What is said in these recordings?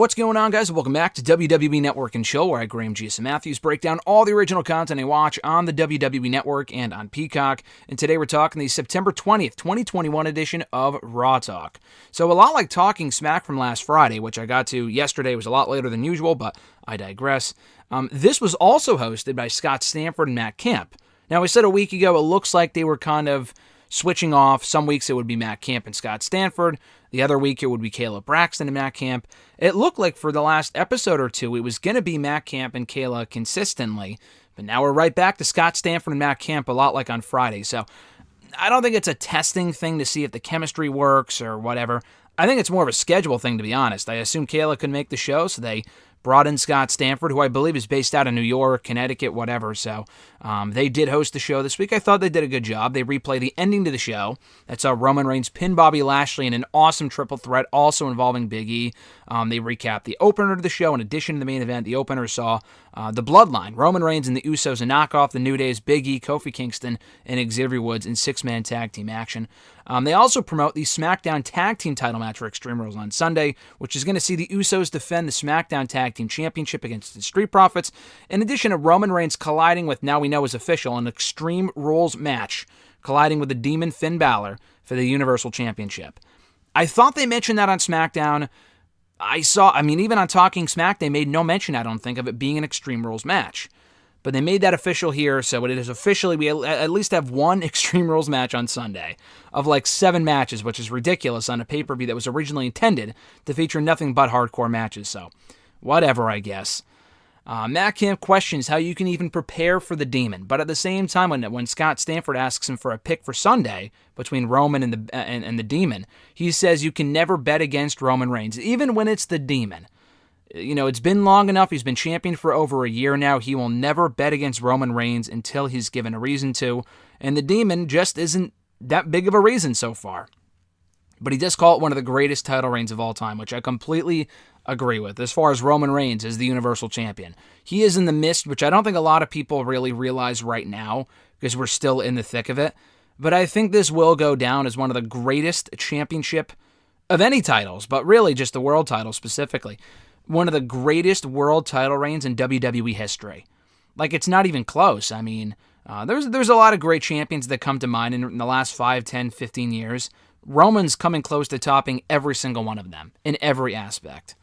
What's going on, guys? Welcome back to WWE Network and Chill, where I, Graham G. Matthews, break down all the original content I watch on the WWE Network and on Peacock. And today we're talking the September 20th, 2021 edition of Raw Talk. So a lot like Talking Smack from last Friday, which I got to yesterday, was a lot later than usual, but I digress. This was also hosted by Scott Stanford and Matt Camp. Now, I said a week ago, it looks like they were kind of switching off. Some weeks it would be Matt Camp and Scott Stanford. The other week it would be Kayla Braxton and Matt Camp. It looked like for the last episode or two, it was going to be Matt Camp and Kayla consistently. But now we're right back to Scott Stanford and Matt Camp, a lot like on Friday. So I don't think it's a testing thing to see if the chemistry works or whatever. I think it's more of a schedule thing, to be honest. I assume Kayla could make the show, so they brought in Scott Stanford, who I believe is based out of New York, Connecticut, whatever. So they did host the show this week. I thought they did a good job. They replayed the ending to the show. That saw Roman Reigns pin Bobby Lashley in an awesome triple threat, also involving Big E. They recapped the opener to the show. In addition to the main event, the opener saw the Bloodline, Roman Reigns and the Usos, a knockoff the New Day's Big E, Kofi Kingston, and Xavier Woods in six-man tag team action. They also promote the SmackDown Tag Team title match for Extreme Rules on Sunday, which is going to see the Usos defend the SmackDown Tag Team Championship against the Street Profits, in addition to Roman Reigns colliding with, now we know is official, an Extreme Rules match, colliding with the Demon Finn Balor for the Universal Championship. I thought they mentioned that on SmackDown. Even on Talking Smack, they made no mention, I don't think, of it being an Extreme Rules match. But they made that official here, so it is officially, we at least have one Extreme Rules match on Sunday of like 7 matches, which is ridiculous on a pay-per-view that was originally intended to feature nothing but hardcore matches, so whatever, I guess. Matt Camp questions how you can even prepare for the Demon, but at the same time, when Scott Stanford asks him for a pick for Sunday between Roman and the Demon, he says you can never bet against Roman Reigns, even when it's the Demon. You know, it's been long enough. He's been champion for over a year now. He will never bet against Roman Reigns until he's given a reason to, and the Demon just isn't that big of a reason so far. But he does call it one of the greatest title reigns of all time, which I completely agree with, as far as Roman Reigns as the Universal Champion. He is in the midst, which I don't think a lot of people really realize right now, because we're still in the thick of it. But I think this will go down as one of the greatest championship of any titles, but really just the world title specifically. One of the greatest world title reigns in WWE history. Like, it's not even close. I mean, there's a lot of great champions that come to mind in the last 5, 10, 15 years. Roman's coming close to topping every single one of them in every aspect.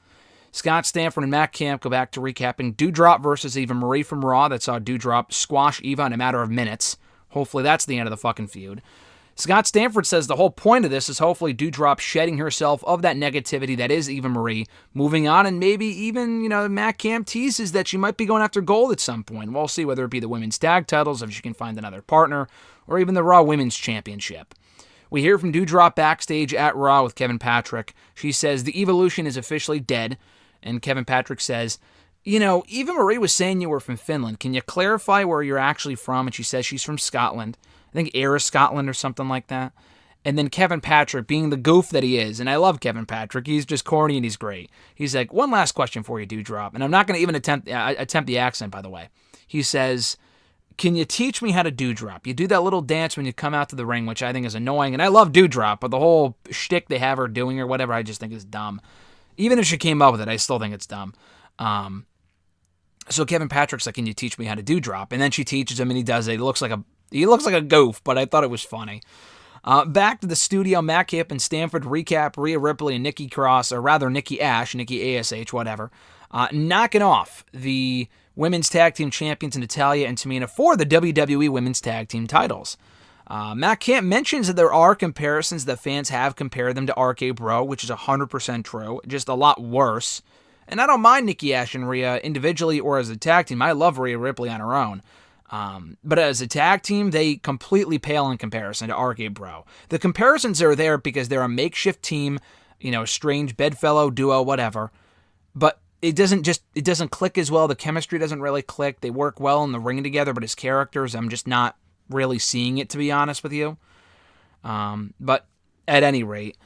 Scott Stanford and Matt Camp go back to recapping Doudrop versus Eva Marie from Raw that saw Doudrop squash Eva in a matter of minutes. Hopefully that's the end of the fucking feud. Scott Stanford says the whole point of this is hopefully Doudrop shedding herself of that negativity that is Eva Marie, moving on, and maybe even, Matt Camp teases that she might be going after gold at some point. We'll see whether it be the women's tag titles, if she can find another partner, or even the Raw Women's Championship. We hear from Doudrop backstage at Raw with Kevin Patrick. She says the evolution is officially dead, and Kevin Patrick says, Eva Marie was saying you were from Finland. Can you clarify where you're actually from? And she says she's from Scotland. I think Ayr, Scotland or something like that. And then Kevin Patrick, being the goof that he is, and I love Kevin Patrick, he's just corny and he's great. He's like, one last question for you, Doudrop. And I'm not going to even attempt the accent, by the way. He says, can you teach me how to Doudrop? You do that little dance when you come out to the ring, which I think is annoying. And I love Doudrop, but the whole shtick they have her doing or whatever, I just think is dumb. Even if she came up with it, I still think it's dumb. So Kevin Patrick's like, can you teach me how to Doudrop? And then she teaches him and he does it. He looks like a goof, but I thought it was funny. Back to the studio, Matt Camp and Stanford recap Rhea Ripley and Nikki Cross, or rather Nikki A.S.H, Nikki A.S.H, whatever, knocking off the women's tag team champions Natalya and Tamina for the WWE women's tag team titles. Matt Camp mentions that there are comparisons that fans have compared them to RK Bro, which is 100% true, just a lot worse. And I don't mind Nikki A.S.H and Rhea individually or as a tag team. I love Rhea Ripley on her own. But as a tag team, they completely pale in comparison to RK Bro. The comparisons are there because they're a makeshift team, strange bedfellow duo, whatever. But it doesn't click as well. The chemistry doesn't really click. They work well in the ring together, but as characters, I'm just not really seeing it, to be honest with you. But at any rate,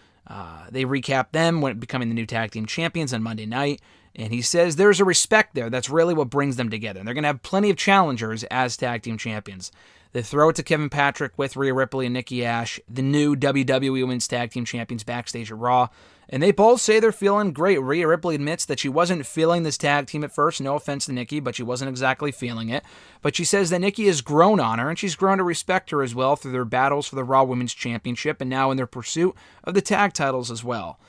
they recap them when becoming the new tag team champions on Monday night. And he says there's a respect there. That's really what brings them together. And they're going to have plenty of challengers as tag team champions. They throw it to Kevin Patrick with Rhea Ripley and Nikki A.S.H, the new WWE Women's Tag Team Champions, backstage at Raw. And they both say they're feeling great. Rhea Ripley admits that she wasn't feeling this tag team at first. No offense to Nikki, but she wasn't exactly feeling it. But she says that Nikki has grown on her, and she's grown to respect her as well through their battles for the Raw Women's Championship and now in their pursuit of the tag titles as well.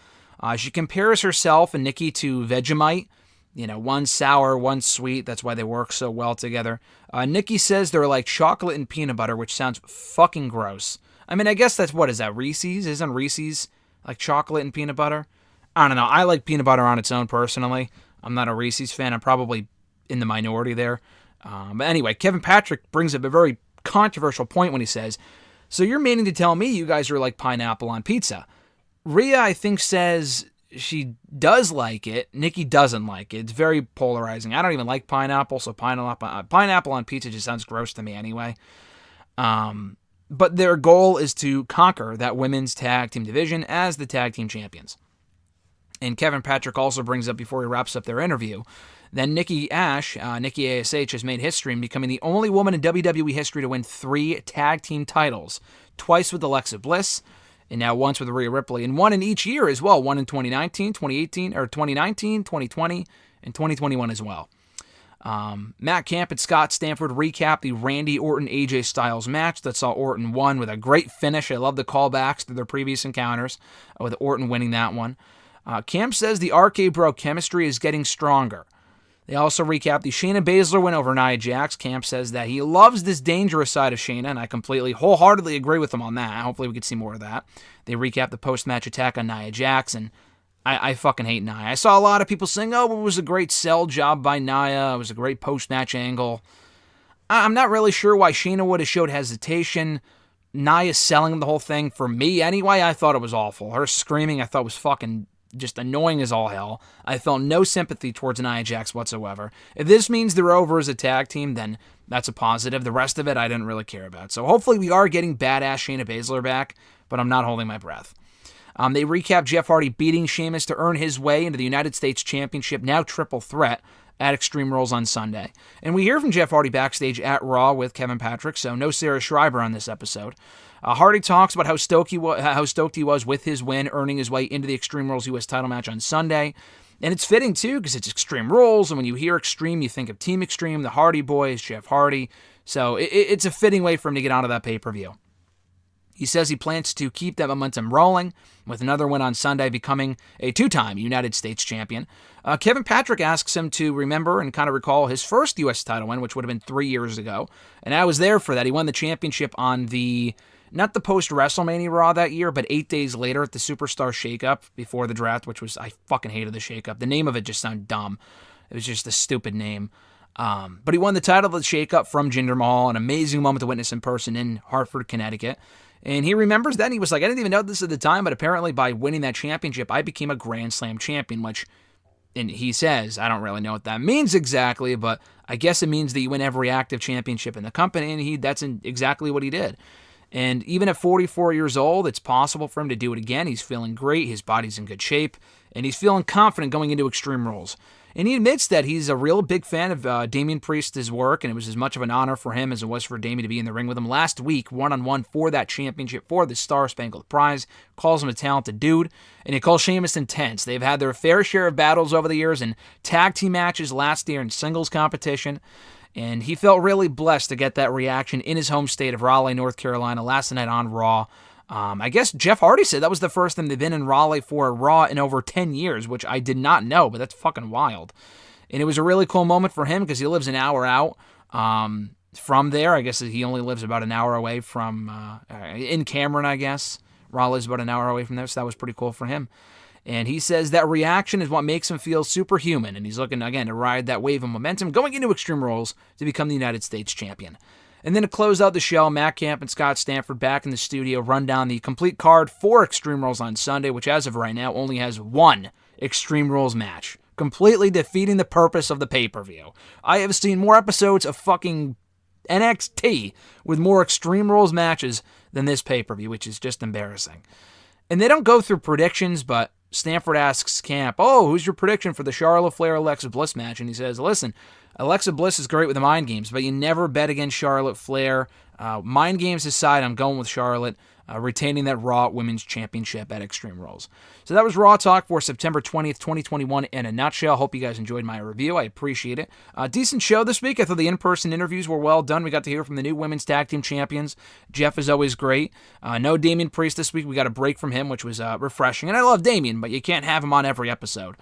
She compares herself and Nikki to Vegemite. One sour, one sweet. That's why they work so well together. Nikki says they're like chocolate and peanut butter, which sounds fucking gross. I mean, I guess that's, what is that, Reese's? Isn't Reese's like chocolate and peanut butter? I don't know. I like peanut butter on its own personally. I'm not a Reese's fan. I'm probably in the minority there. But anyway, Kevin Patrick brings up a very controversial point when he says, so you're meaning to tell me you guys are like pineapple on pizza? Rhea, I think, says she does like it. Nikki doesn't like it. It's very polarizing. I don't even like pineapple, so pineapple on pizza just sounds gross to me anyway. But their goal is to conquer that women's tag team division as the tag team champions. And Kevin Patrick also brings up, before he wraps up their interview, that Nikki A.S.H. has made history in becoming the only woman in WWE history to win 3 tag team titles, twice with Alexa Bliss, and now once with Rhea Ripley, and one in each year as well, one in 2019, 2020, and 2021 as well. Matt Camp and Scott Stanford recap the Randy Orton-AJ Styles match that saw Orton won with a great finish. I love the callbacks to their previous encounters, with Orton winning that one. Camp says the RK Bro chemistry is getting stronger. They also recap the Shayna Baszler win over Nia Jax. Camp says that he loves this dangerous side of Shayna, and I wholeheartedly agree with him on that. Hopefully we could see more of that. They recap the post-match attack on Nia Jax, and I fucking hate Nia. I saw a lot of people saying, it was a great sell job by Nia. It was a great post-match angle. I'm not really sure why Shayna would have showed hesitation. Nia selling the whole thing, for me anyway, I thought it was awful. Her screaming I thought was fucking just annoying as all hell. I felt no sympathy towards Nia Jax whatsoever. If this means they're over as a tag team, then that's a positive. The rest of it I didn't really care about. So hopefully we are getting badass Shayna Baszler back, but I'm not holding my breath. They recap Jeff Hardy beating Sheamus to earn his way into the United States Championship, now triple threat, at Extreme Rules on Sunday. And we hear from Jeff Hardy backstage at Raw with Kevin Patrick, so no Sarah Schreiber on this episode. Hardy talks about how stoked he was with his win, earning his way into the Extreme Rules US title match on Sunday. And it's fitting, too, because it's Extreme Rules, and when you hear Extreme, you think of Team Extreme, the Hardy Boys, Jeff Hardy. So it's a fitting way for him to get onto that pay-per-view. He says he plans to keep that momentum rolling, with another win on Sunday, becoming a 2-time United States champion. Kevin Patrick asks him to remember and kind of recall his first U.S. title win, which would have been 3 years ago. And I was there for that. He won the championship on not the post-WrestleMania Raw that year, but 8 days later at the Superstar Shakeup before the draft, I fucking hated the Shakeup. The name of it just sounded dumb. It was just a stupid name. But he won the title of the Shakeup from Jinder Mahal, an amazing moment to witness in person in Hartford, Connecticut. And he remembers that, and he was like, I didn't even know this at the time, but apparently by winning that championship, I became a Grand Slam champion, and he says, I don't really know what that means exactly, but I guess it means that you win every active championship in the company, and that's exactly what he did. And even at 44 years old, it's possible for him to do it again. He's feeling great, his body's in good shape, and he's feeling confident going into Extreme Rules. And he admits that he's a real big fan of Damian Priest's work, and it was as much of an honor for him as it was for Damian to be in the ring with him last week, one-on-one for that championship, for the Star Spangled Prize. Calls him a talented dude, and he calls Sheamus intense. They've had their fair share of battles over the years in tag team matches last year in singles competition, and he felt really blessed to get that reaction in his home state of Raleigh, North Carolina, last night on Raw. I guess Jeff Hardy said that was the first time they've been in Raleigh for a Raw in over 10 years, which I did not know, but that's fucking wild. And it was a really cool moment for him because he lives an hour out from there. I guess he only lives about an hour away from, in Cameron, I guess. Raleigh's about an hour away from there, so that was pretty cool for him. And he says that reaction is what makes him feel superhuman, and he's looking, again, to ride that wave of momentum going into Extreme Rules to become the United States champion. And then to close out the show, Matt Camp and Scott Stanford back in the studio run down the complete card for Extreme Rules on Sunday, which as of right now only has one Extreme Rules match, completely defeating the purpose of the pay-per-view. I have seen more episodes of fucking NXT with more Extreme Rules matches than this pay-per-view, which is just embarrassing. And they don't go through predictions, but Stanford asks Camp, who's your prediction for the Charlotte Flair-Alexa Bliss match? And he says, listen, Alexa Bliss is great with the mind games, but you never bet against Charlotte Flair. Mind games aside, I'm going with Charlotte, retaining that Raw Women's Championship at Extreme Rules. So that was Raw Talk for September 20th, 2021 in a nutshell. Hope you guys enjoyed my review. I appreciate it. Decent show this week. I thought the in-person interviews were well done. We got to hear from the new Women's Tag Team Champions. Jeff is always great. No Damian Priest this week. We got a break from him, which was refreshing. And I love Damian, but you can't have him on every episode.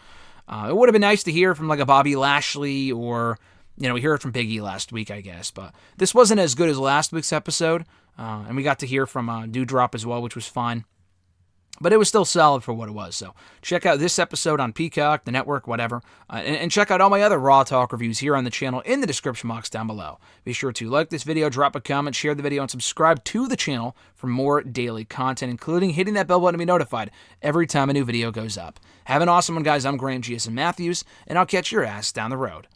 It would have been nice to hear from like a Bobby Lashley or, we heard from Big E last week, I guess. But this wasn't as good as last week's episode. And we got to hear from Dewdrop as well, which was fine. But it was still solid for what it was. So check out this episode on Peacock, the network, whatever. And check out all my other Raw Talk reviews here on the channel in the description box down below. Be sure to like this video, drop a comment, share the video, and subscribe to the channel for more daily content, including hitting that bell button to be notified every time a new video goes up. Have an awesome one, guys. I'm Graham G.S. Matthews, and I'll catch your ass down the road.